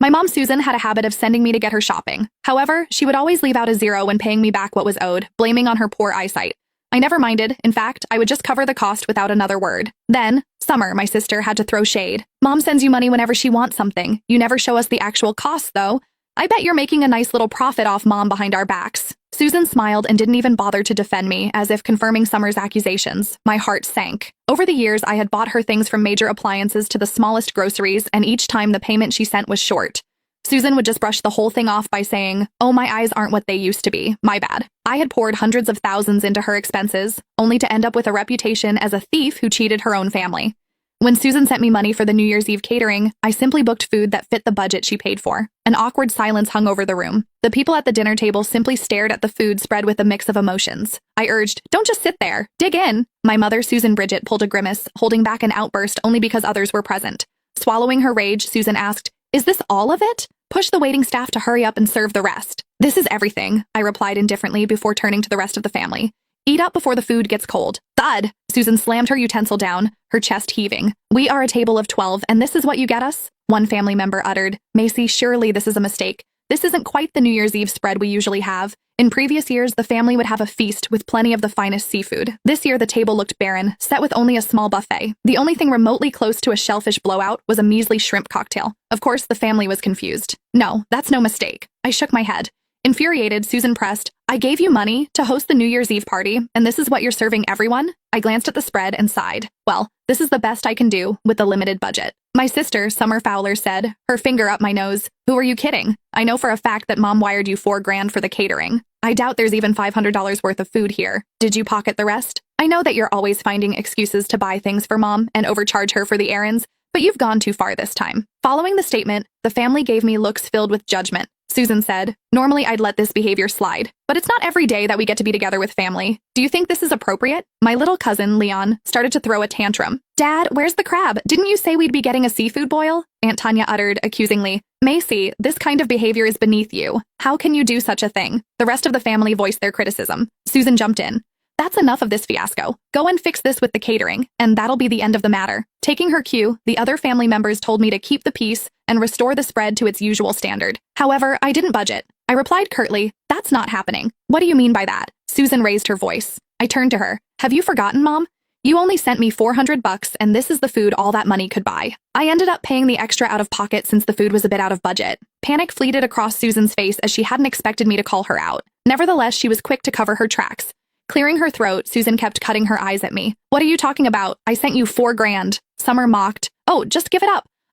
My mom Susan had a habit of sending me to get her shopping. However, she would always leave out a zero when paying me back what was owed, blaming on her poor eyesight. I never minded. In fact, I would just cover the cost without another word. Then, Summer, my sister, had to throw shade. Mom sends you money whenever she wants something. You never show us the actual cost, though. I bet you're making a nice little profit off Mom behind our backs. Susan smiled and didn't even bother to defend me, as if confirming Summer's accusations. My heart sank. Over the years, I had bought her things from major appliances to the smallest groceries, and each time the payment she sent was short. Susan would just brush the whole thing off by saying, "Oh, my eyes aren't what they used to be. My bad." I had poured hundreds of thousands into her expenses, only to end up with a reputation as a thief who cheated her own family. When Susan sent me money for the New Year's Eve catering, I simply booked food that fit the budget she paid for. An awkward silence hung over the room. The people at the dinner table simply stared at the food spread with a mix of emotions. I urged, "Don't just sit there. Dig in." My mother, Susan Bridget, pulled a grimace, holding back an outburst only because others were present. Swallowing her rage, Susan asked, "Is this all of it? Push the waiting staff to hurry up and serve the rest." "This is everything," I replied indifferently before turning to the rest of the family. "Eat up before the food gets cold." Thud! Susan slammed her utensil down, her chest heaving. "We are a table of 12, and this is what you get us?" One family member uttered. "Macy, surely this is a mistake. This isn't quite the New Year's Eve spread we usually have. In previous years, the family would have a feast with plenty of the finest seafood. This year, the table looked barren, set with only a small buffet. The only thing remotely close to a shellfish blowout was a measly shrimp cocktail. Of course, the family was confused. "No, that's no mistake." I shook my head. Infuriated, Susan pressed, "I gave you money to host the New Year's Eve party, and this is what you're serving everyone?" I glanced at the spread and sighed. Well, this is the best I can do with a limited budget. My sister, Summer Fowler, said, her finger up my nose, "Who are you kidding? I know for a fact that Mom wired you $4,000 for the catering. I doubt there's even $500 worth of food here. Did you pocket the rest? I know that you're always finding excuses to buy things for Mom and overcharge her for the errands, but you've gone too far this time." Following the statement, the family gave me looks filled with judgment. Susan said, "Normally I'd let this behavior slide, but it's not every day that we get to be together with family. Do you think this is appropriate?" My little cousin, Leon, started to throw a tantrum. "Dad, where's the crab? Didn't you say we'd be getting a seafood boil?" Aunt Tanya uttered accusingly. "Macy, this kind of behavior is beneath you. How can you do such a thing?" The rest of the family voiced their criticism. Susan jumped in. "That's enough of this fiasco. Go and fix this with the catering, and that'll be the end of the matter." Taking her cue, the other family members told me to keep the peace and restore the spread to its usual standard. However, I didn't budget. I replied curtly, "That's not happening." "What do you mean by that?" Susan raised her voice. I turned to her. "Have you forgotten, Mom? You only sent me $400, and this is the food all that money could buy." I ended up paying the extra out of pocket since the food was a bit out of budget. Panic fleeted across Susan's face as she hadn't expected me to call her out. Nevertheless, she was quick to cover her tracks. Clearing her throat, Susan kept cutting her eyes at me. "What are you talking about? I sent you $4,000. Summer mocked. "Oh, just give it up.